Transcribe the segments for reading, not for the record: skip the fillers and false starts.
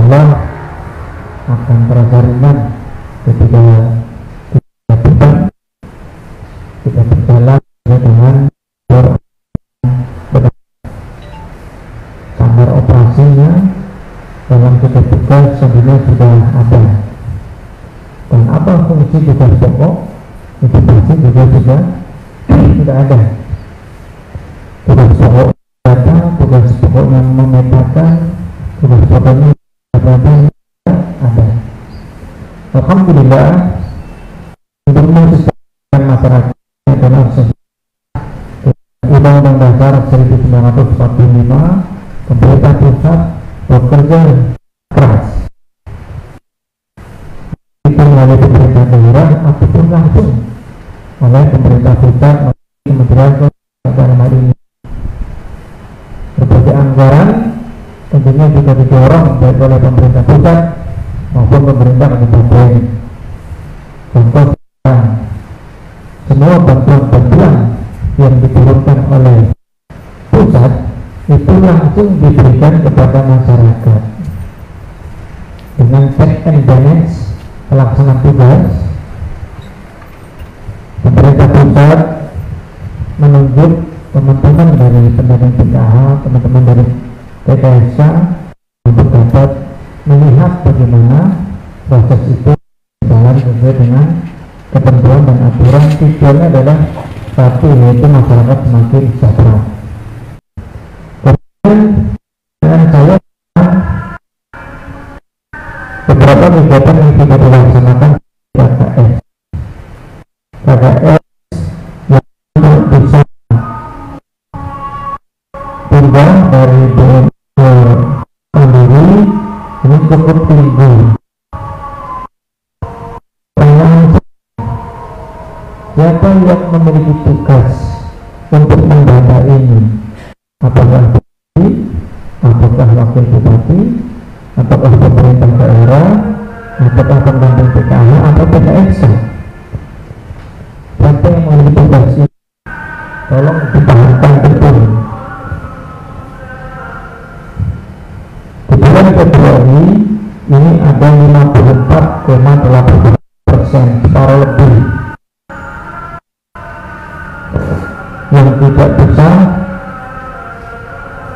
Allah akan terasa ringan ketika kita berjalan dengan kamar operasinya dalam tugas sebenarnya sudah ada, dan apa fungsi tugas pokok itu pasti juga sudah ada. Tugas pokok data, tugas pokok yang memetakan, tugas pokoknya ada. Alhamdulillah, untuk mensosialisasikan masyarakat adalah Undang-Undang Dasar 1945, pemerintah pusat bekerja keras itu melalui pemerintah daerah ataupun langsung oleh pemerintah pusat melalui Kementerian dalam hal ini. Berbagai anggaran tentunya juga didorong baik oleh pemerintah pusat maupun pemerintah kabupaten. Contoh, semua bantuan-bantuan yang diturunkan oleh pusat itu langsung diberikan kepada masyarakat dengan check and balance pelaksanaan tugas. Pemerintah pusat menunjuk teman-teman dari pendanaan PKH, teman-teman dari PTSK untuk dapat melihat bagaimana proses itu berjalan sesuai dengan ketentuan dan aturan. Tujuannya adalah satu, yaitu masyarakat semakin sejahtera. Dan saya beberapa kegiatan yang sudah dilaksanakan KKS yang bisa pindah dari BM ke Mandiri ini cukup tinggi. Siapa yang memiliki tugas untuk mendata ini? Apakah bupati, apakah wakil bupati, apakah pemerintah daerah, apakah pendamping PKH atau PKS? Siapa yang memiliki tugas ini? Tolong dipahamkan betul. Di bulan Februari ini ada 54,8%, separuh lebih yang tidak bisa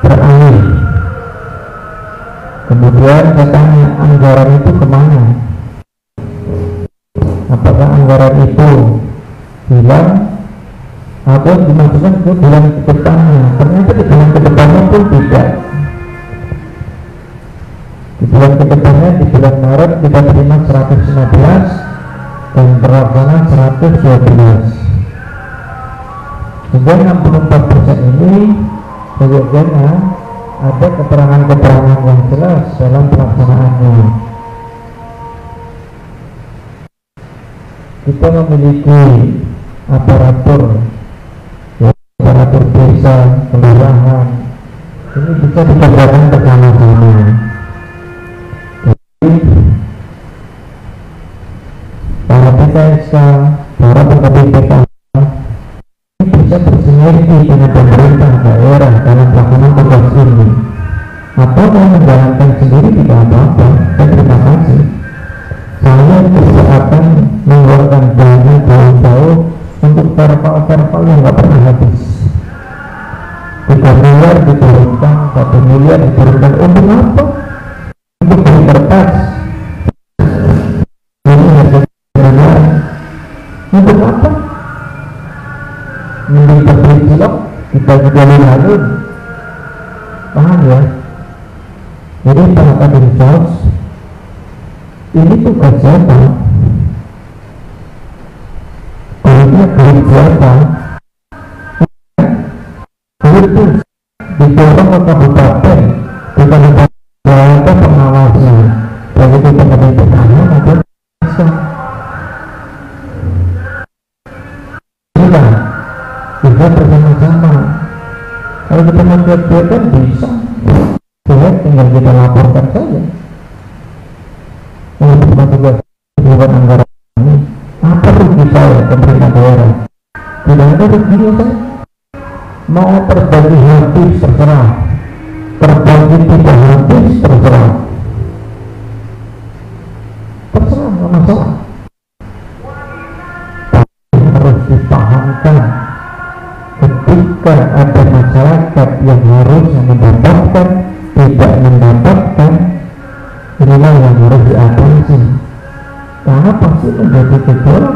berakhir. Kemudian saya tanya, anggaran itu kemana? Apakah anggaran itu hilang atau dimasukkan ke bulan ke depannya? Ternyata di bulan ke depannya pun tidak. Di bulan ke depannya, di bulan Maret kita terima 115 dan terlaksana 112. Sehingga 64% ini sejujurnya ada keterangan-keterangan yang jelas dalam pelaksanaannya. Kita memiliki aparatur, aparatur desa, kelurahan, ini bisa dikerjakan bersama-sama. Jadi para PKSK, para pegawai PKH bisa bersinergi dengan pemerintah daerah dalam pelaksanaan tugas ini, atau mau menjalankan sendiri tidak apa-apa. Dan terima kasih, saya juga akan mengeluarkan dana jauh-jauh untuk terpal yang nggak pernah habis. 3 miliar diturunkan, 1 miliar diturunkan untuk apa? Untuk beli kertas. Ini harga benar. Untuk apa? Mending terbeli cilok, kita juga lalu. Paham ya? Jadi Pak Kadin Jos, ini tugas siapa? Duitnya duit siapa? Duit itu didorong ke kabupaten, di kabupaten ada pengawasnya. Jadi kita pendidikannya maupun bisa. Bisa bersama-sama. Kalau kita membuat-buatkan bisa, tinggal kita laporkan saja. Untuk tugas bukan anggaran ini, apa rugi saya pemerintah daerah? Tidak ada ruginya saya. Mau terbagi habis terserah, terbagi tidak habis terserah. masyarakat yang harusnya mendapatkan tidak mendapatkan, inilah yang harus diatasi, karena pasti menjadi gejolak.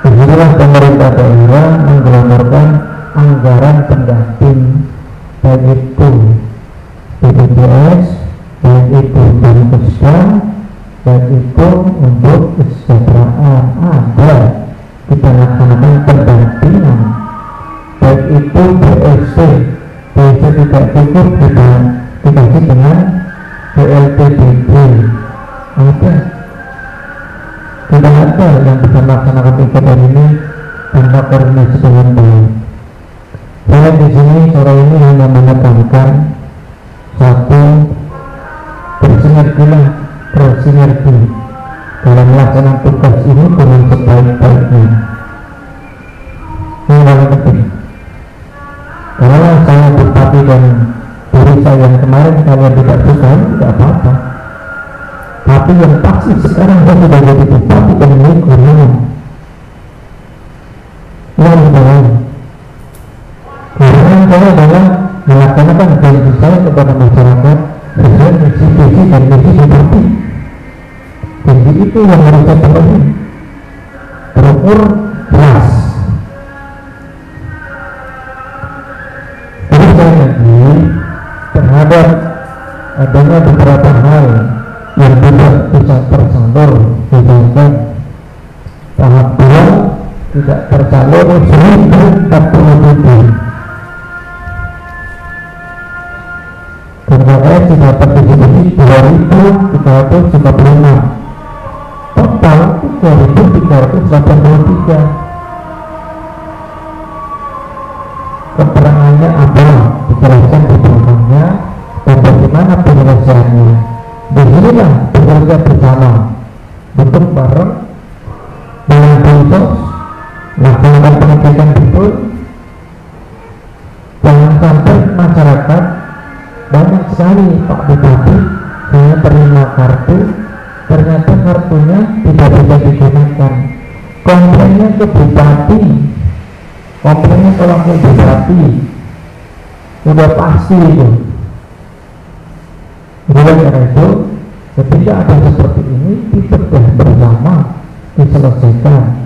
Inilah pemerintah daerah menggelontorkan anggaran pendamping, baik itu BPJS, baik itu Bankesda, baik itu untuk kesejahteraan, ada kita laksanakan pendampingan, baik itu BSC tidak cukup dikasih dengan BLTDB, ada. Tidak ada yang bisa melaksanakan kegiatan ini tanpa koordinasi dengan baik. Saya di sini sore ini hanya menekankan satu, bersinergi dalam melaksanakan tugas ini dengan sebaik-baiknya. Ini yang penting. Karena saya bupati dan diri saya yang kemarin kalian tidak suka, tidak apa-apa. Tapi yang pasti sekarang saya sudah jadi bupati dan ini gurungan. Yang lain. Gurungan saya adalah melaksanakan janji saya kepada masyarakat sesuai visi dan misi bupati. Janji itu yang harus saya penuhi. Terukur jelas. Jadi saya lagi terhadap adanya beberapa hal yang tidak bisa tersalur, misalkan tahap 2 tidak tersalur 1047 dan KKS sudah terdistribusi 2335, total 3383. Keterangannya ada, dijelaskan di belakangnya dan bagaimana penyelesaiannya. Disinilah bekerja bersama, bentuk bareng dengan bansos, melakukan pendidikan betul. Jangan sampai masyarakat banyak sekali Pak Bupati saya terima kartu, ternyata kartunya tidak bisa digunakan. Komplainnya ke Bupati, komplainnya ke wakil Bupati, sudah pasti itu. Oleh karena itu, ketika ada seperti ini, dibedah bersama, diselesaikan.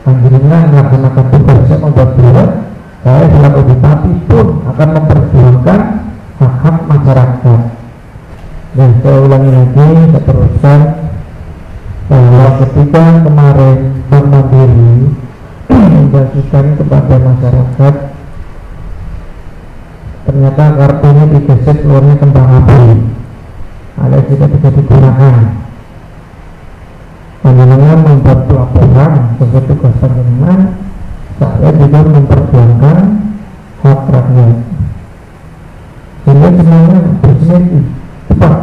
Panjenengan melaksanakan tugasnya membuat buat, saya selaku bupati pun akan memperjuangkan hak-hak masyarakat. Dan saya ulangi lagi, saya teruskan bahwa ketika kemarin Bank Mandiri membagikan kepada masyarakat, ternyata kartunya digesek keluarnya kembang api, alias tidak bisa digunakan. Panjenengan membuat pelaporan sebagai tugas panjenengan, saya juga memperjuangkan hak rakyat. Sehingga semuanya bersinergi cepat.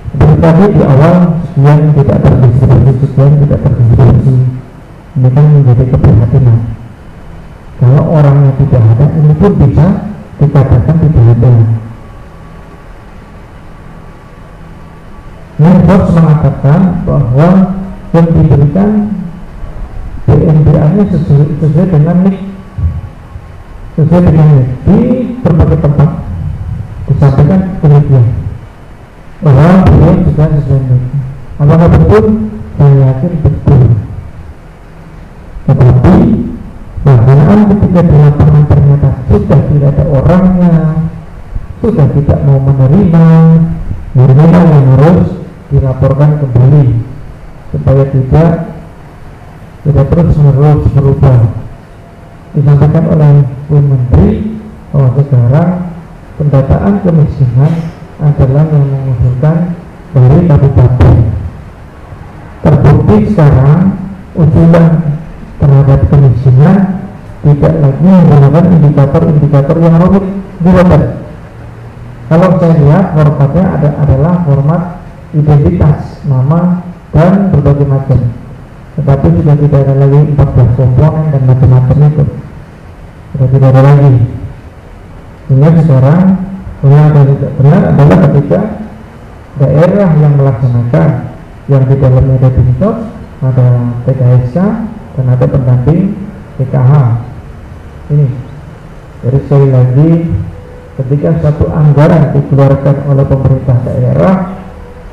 Seperti tadi di awal, sekian tidak terdistribusi, sekian tidak terdistribusi. Ini kan menjadi keprihatinan. Kalau orangnya tidak ada, ini pun bisa dikatakan tidak ada. Menbox mengatakan bahwa yang diberikan BNBA-nya sesuai dengan NIK, sesuai dengan NIK di berbagai tempat disampaikan demikian bahwa beliau juga sesuai NIK. Apakah betul? Saya yakin betul. Tetapi bagaimana ketika di lapangan ternyata sudah tidak ada orangnya, sudah tidak mau menerima, inilah yang harus dilaporkan kembali supaya tidak terus menerus berubah. Disampaikan oleh Bu Menteri bahwa sekarang pendataan kemiskinan adalah yang mengusulkan dari kabupaten. Terbukti sekarang usulan terhadap kemiskinan tidak lagi menggunakan indikator-indikator yang rumit di website. Kalau saya lihat formatnya adalah format identitas, nama, dan berbagai macam. Tetapi sudah tidak ada lagi 14 komponen dan macam-macam itu. Sudah tidak ada lagi. Sehingga sekarang yang tidak benar adalah ketika daerah yang melaksanakan, yang di dalamnya ada Binsos, ada TKSK, dan ada pendamping PKH. Ini, jadi sekali lagi, ketika satu anggaran dikeluarkan oleh pemerintah daerah,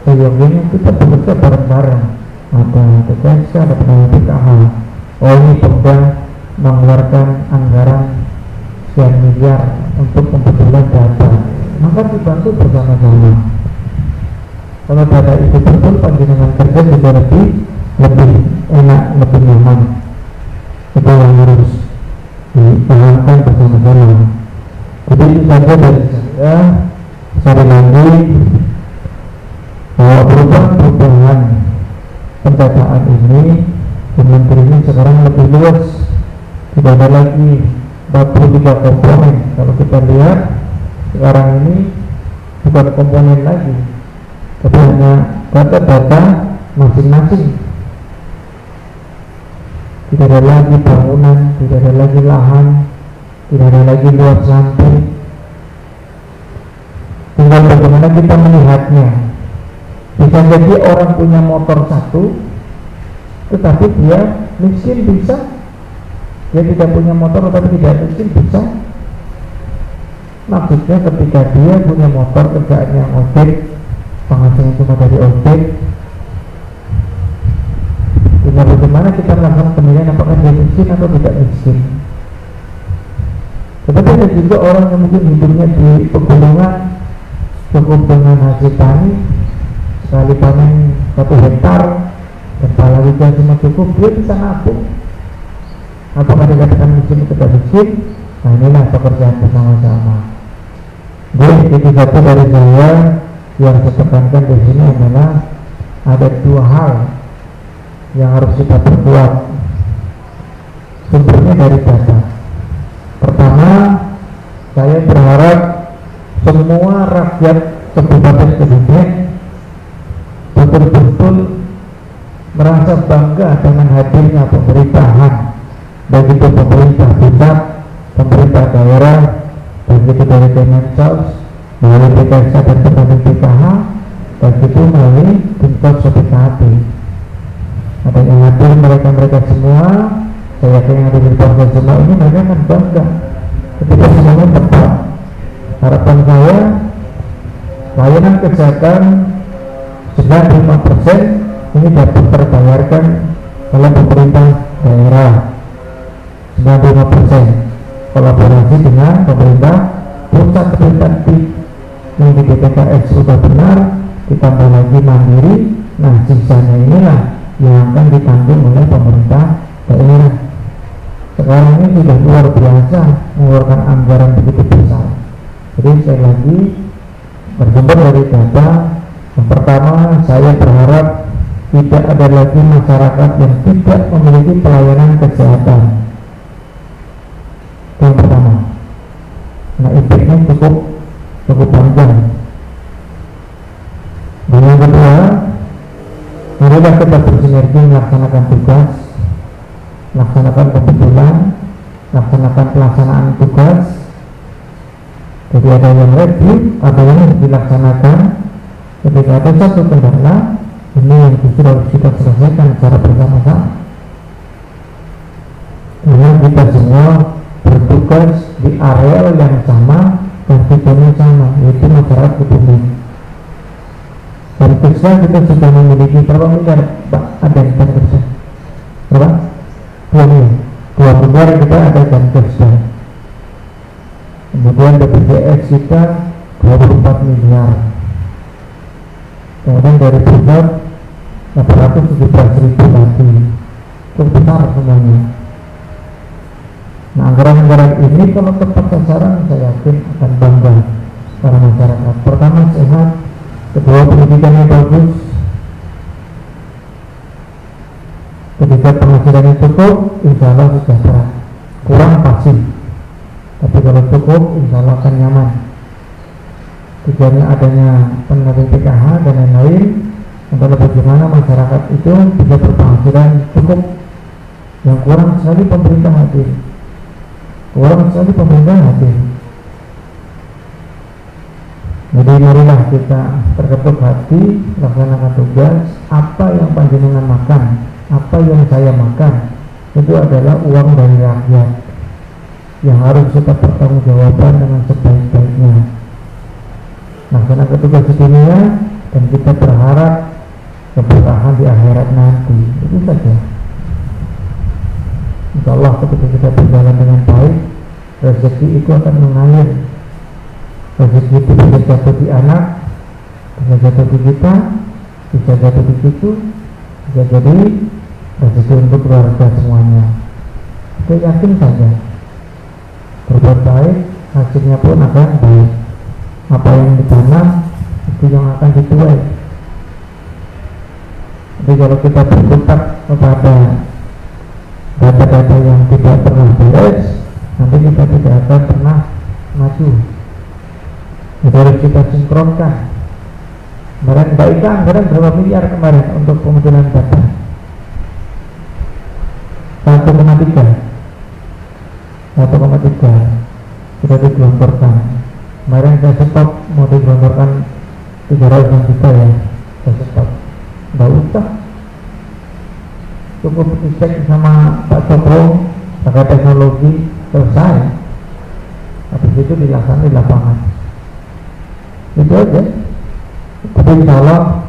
seyogianya kita bekerja bareng-bareng. Ada TKSK, ada pendamping PKH. Oh, ini Pemda mengeluarkan anggaran sekian miliar untuk pembetulan data, maka dibantu bersama-sama. Kalau data itu betul, panjenengan kerja juga lebih enak, lebih nyaman. Itu yang harus dijalankan bersama-sama. Jadi itu saja dari saya. Sekali lagi, bahwa perubahan pendataan ini di menteri ini sekarang lebih luas. Tidak ada lagi 43 komponen. Kalau kita lihat sekarang ini bukan komponen lagi, tapi hanya data-data masing-masing. Tidak ada lagi bangunan, tidak ada lagi lahan, tidak ada lagi luas lantai. Tinggal bagaimana kita melihatnya. Bisa jadi orang punya motor satu, tetapi dia miskin, bisa. Dia tidak punya motor tetapi tidak miskin, bisa. Maksudnya ketika dia punya motor, kerjaannya ojek, penghasilan cuma dari ojek, tinggal bagaimana kita melakukan penilaian apakah dia miskin atau tidak miskin. Tetapi ada juga orang yang mungkin hidupnya di pegunungan, cukup dengan hasil tani, sekali panen 1 hektar, dan palawija cuma cukup, dia bisa nabung. Apakah dikatakan miskin atau tidak miskin? Nah, inilah pekerjaan bersama-sama. Jadi satu dari saya yang saya tekankan di sini adalah ada 2 hal yang harus kita perkuat. Sumbernya dari data. Pertama, saya berharap semua rakyat Kabupaten Kebumen betul-betul merasa bangga dengan hadirnya pemerintahan, baik itu pemerintah pusat, pemerintah daerah, baik itu dari Kemensos, melalui PKSK dan pendamping PKH, baik itu melalui Dinkes PKP. Ada yang hadir mereka semua, saya yakin yang ada di proses semua ini mereka akan bangga ketika semuanya tepat. Harapan saya, layanan kesehatan 95% ini dapat terbayarkan oleh pemerintah daerah. 95% kolaborasi dengan pemerintah pusat, preventif yang di BPKS sudah benar, ditambah lagi mandiri. Nah, sisanya inilah yang akan ditanggung oleh pemerintah daerah. Sekarang ini sudah luar biasa mengeluarkan anggaran begitu besar. Jadi sekali lagi bersumber dari data. Yang pertama, saya berharap tidak ada lagi masyarakat yang tidak memiliki pelayanan kesehatan. Itu yang pertama. Nah, impactnya cukup panjang. Dan yang kedua, marilah kita bersinergi melaksanakan tugas, melaksanakan pembetulan, melaksanakan pelaksanaan tugas. Jadi ada yang review, ada yang dilaksanakan. Ketika ada satu kendala, ini yang justru harus kita selesaikan secara bersama-sama. Karena kita semua bertugas di area yang sama dan tujuannya sama, yaitu masyarakat Kebumen. Dan kerja kita sudah memiliki berapa miliar, Pak? Ada yang kerja berapa? 2 miliar kita ada dan kerja. Kemudian BPJS kita 24 miliar. Kemudian dari pusat 817.000 lagi. Itu besar semuanya. Nah, anggaran-anggaran ini kalau tepat sasaran, saya yakin akan bangga para masyarakat. Pertama, sehat. Kedua, pendidikannya bagus. Ketiga, penghasilannya cukup, insya Allah sejahtera. Kurang pasti, tapi kalau cukup, insya Allah akan nyaman. Tujuannya adanya pendamping PKH dan lain-lain adalah bagaimana masyarakat itu bisa berpenghasilan cukup. Yang kurang sekali pemerintah hadir. Jadi marilah kita terketuk hati, laksanakan tugas. Apa yang panjenengan makan, apa yang saya makan, itu adalah uang dari rakyat yang harus kita pertanggungjawabkan dengan sebaik-baiknya. Nah, karena ketika di dunia dan kita berharap keberkahan di akhirat nanti, itu saja. Insya Allah ketika kita berjalan dengan baik, rezeki itu akan mengalir. Rezeki itu bisa jatuh di anak, bisa jatuh di kita, bisa jatuh di cucu, bisa jadi rezeki untuk keluarga semuanya. Kita yakin saja, berbuat baik, hasilnya pun akan baik. Apa yang ditanam, itu yang akan dituai. Jadi kalau kita berkutat kepada data-data yang tidak pernah beres, nanti kita tidak akan pernah maju. Jadi harus kita sinkronkan. Kemarin Mbak Ika anggaran berapa miliar kemarin untuk pemunculan data? 1,3 sudah digelontorkan. Kemarin saya stop, mau digelontorkan 300 juta ya, saya stop. Nggak usah, cukup dicek sama Pak Jokowi pakai teknologi, selesai. Habis itu dilaksanakan di lapangan, itu aja. Tapi insya Allah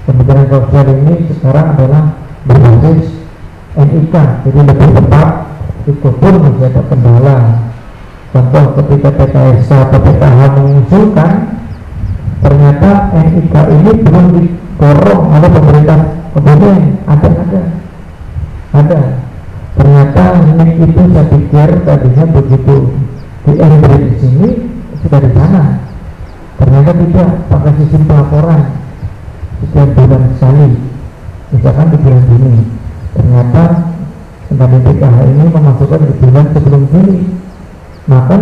kementerian sosial ini sekarang adalah berbasis NIK, jadi lebih tepat. Itu pun masih ada kendala. Contoh ketika PKS atau PKH mengusulkan, ternyata NIK ini belum didorong oleh pemerintah kemudian ada. Ternyata NIK itu saya pikir tadinya begitu di entry di sini sudah di sana. Ternyata tidak, pakai sistem pelaporan setiap bulan sekali. Misalkan di bulan Juni, ternyata kembali PKH ini memasukkan di bulan sebelum Juni, maka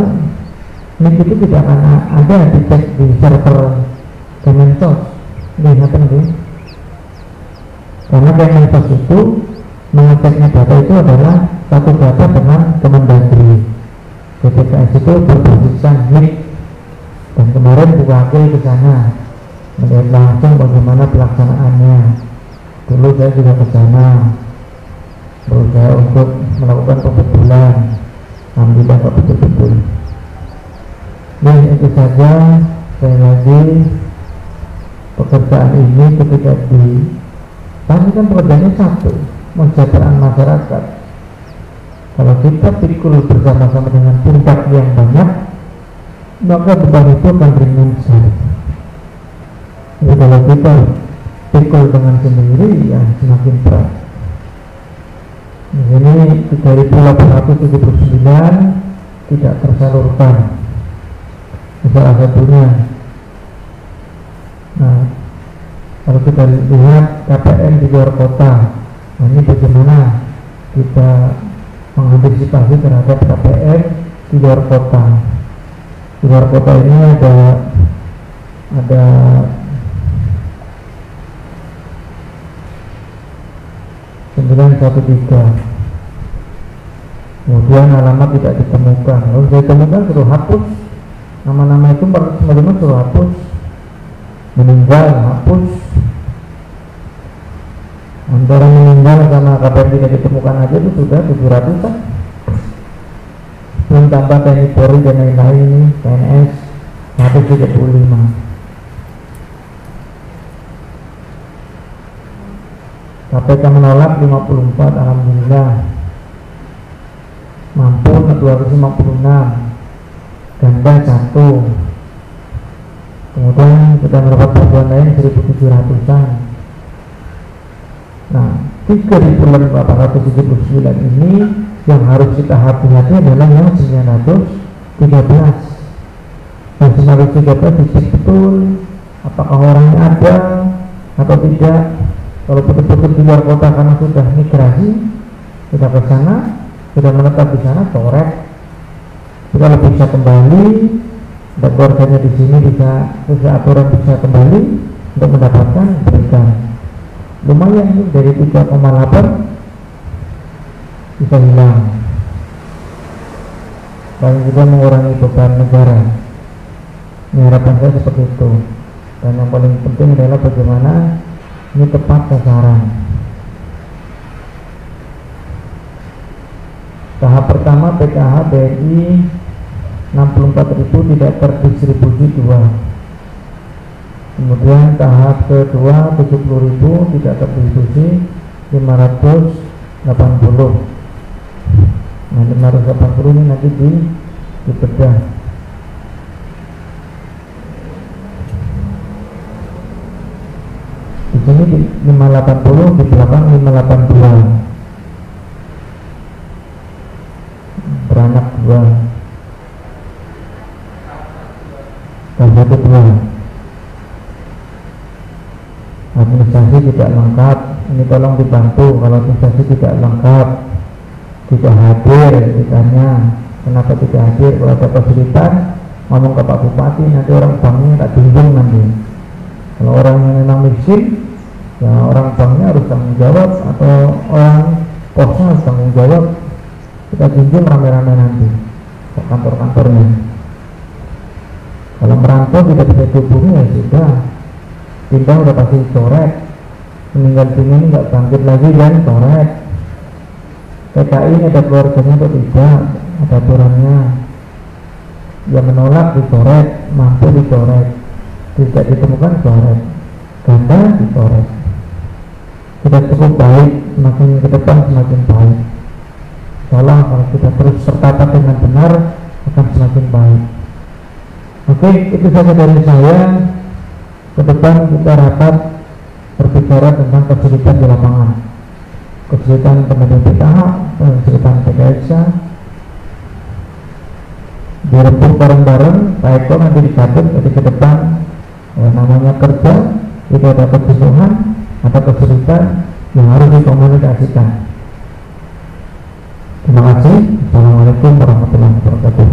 NIK itu tidak akan ada dicek di server Kemensos. Lihat nanti, karena Kemensos itu mengeceknya data itu adalah satu data dengan Kemendagri. PPKS itu berbasiskan NIK, dan kemarin Bu Wakil ke sana melihat langsung bagaimana pelaksanaannya. Dulu saya juga ke sana berusaha untuk melakukan pembetulan. Alhamdulillah kok betul-betul. Nah, itu saja. Sekali lagi, pekerjaan ini ketika pasti kan pekerjaannya satu, mensejahterakan masyarakat. Kalau kita pikul bersama-sama dengan pundak yang banyak, maka beban itu akan ringan sekali. Jadi kalau kita pikul dengan sendiri, ya semakin berat. Ini 3.879 tidak tersalurkan, salah satunya. Nah, kalau kita lihat KPN di luar kota, nah ini bagaimana kita mengantisipasi terhadap KPN di luar kota. Di luar kota ini ada 913. Kemudian alamat tidak ditemukan. Lalu saya temukan suruh hapus. Nama-nama itu semua suruh hapus. Meninggal hapus. Antara meninggal sama KPN tidak ditemukan aja itu sudah 700-an. Belum tambah TNI Polri dan lain-lain ini, PNS 135. KPK menolak 54, alhamdulillah. Mampu 256, ganda 1. Kemudian kita mendapat bantuan lain 1.700-an. Nah, 3.879 ini yang harus kita hati-hati adalah yang 913. Yang 913 dicek betul apakah orangnya ada atau tidak. Kalau betul-betul di luar kota karena sudah migrasi, sudah ke sana, sudah menetap di sana, coret. Kalau bisa kembali, dan keluarganya di sini bisa sesuai aturan bisa kembali untuk mendapatkan berikan. Lumayan nih, dari 3,8 bisa hilang. Paling juga mengurangi beban negara. Ini harapan saya seperti itu. Dan yang paling penting adalah bagaimana ini tepat sasaran. Tahap pertama PKH BNI 64.000 tidak terdistribusi 2. Kemudian tahap kedua 70.000 tidak terdistribusi 580. Nah 580 ini nanti dibedah. Di sini di 580, di belakang 582. Beranak 2. Dan 1 2. Administrasi tidak lengkap. Ini tolong dibantu kalau administrasi tidak lengkap, tidak hadir. Ditanya kenapa tidak hadir. Kalau ada kesulitan ngomong ke Pak Bupati, nanti orang banknya tak junjung nanti. Kalau orang yang memang miskin, ya orang banknya harus tanggung jawab, atau orang posnya harus tanggung jawab. Kita junjung rame-rame nanti ke kantor-kantornya. Kalau merantau tidak bisa dihubungi, ya sudah, pindah udah pasti coret. Meninggal dunia ini nggak bangkit lagi kan, coret. PKI ini ada keluarganya atau tidak, ada aturannya. Yang menolak dicoret, mampu dicoret, tidak ditemukan coret, ganda dicoret. Kita cukup baik, semakin ke depan semakin baik. Insyaallah kalau kita terus tertata dengan benar akan semakin baik. Oke, itu saja dari saya. Ke depan kita rapat berbicara tentang kesulitan di lapangan, kesulitan pendamping PKH, kesulitan PKH. Direpuk bareng-bareng, Pak Eko nanti dicabut. Jadi ke depan namanya kerja itu ada kebutuhan, ada kesulitan yang harus dikomunikasikan. Terima kasih. Assalamualaikum warahmatullahi wabarakatuh.